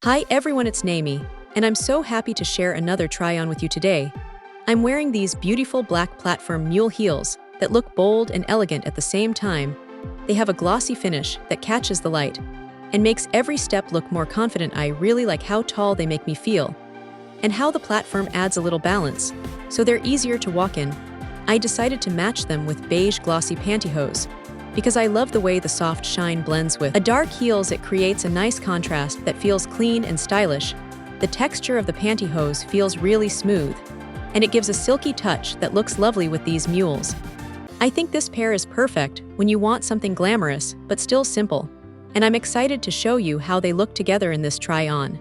Hi everyone, it's Naomi, and I'm so happy to share another try-on with you today. I'm wearing these beautiful black platform mule heels that look bold and elegant at the same time. They have a glossy finish that catches the light and makes every step look more confident. I really like how tall they make me feel and how the platform adds a little balance, so they're easier to walk in. I decided to match them with beige glossy pantyhose because I love the way the soft shine blends with a dark heels. It creates a nice contrast that feels clean and stylish. The texture of the pantyhose feels really smooth, and it gives a silky touch that looks lovely with these mules. I think this pair is perfect when you want something glamorous but still simple, and I'm excited to show you how they look together in this try-on.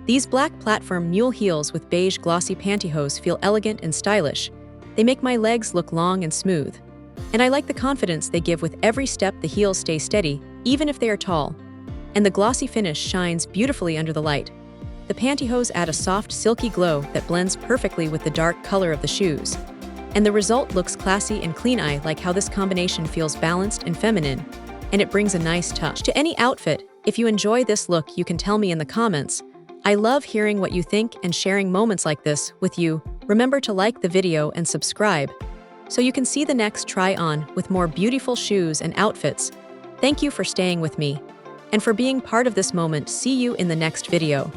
These black platform mule heels with beige glossy pantyhose feel elegant and stylish. They make my legs look long and smooth. And I like the confidence they give with every step. The heels stay steady, even if they are tall. And the glossy finish shines beautifully under the light. The pantyhose add a soft, silky glow that blends perfectly with the dark color of the shoes. And the result looks classy and clean. I like how this combination feels balanced and feminine, and it brings a nice touch to any outfit. If you enjoy this look, you can tell me in the comments. I love hearing what you think and sharing moments like this with you. Remember to like the video and subscribe so you can see the next try on with more beautiful shoes and outfits. Thank you for staying with me and for being part of this moment. See you in the next video.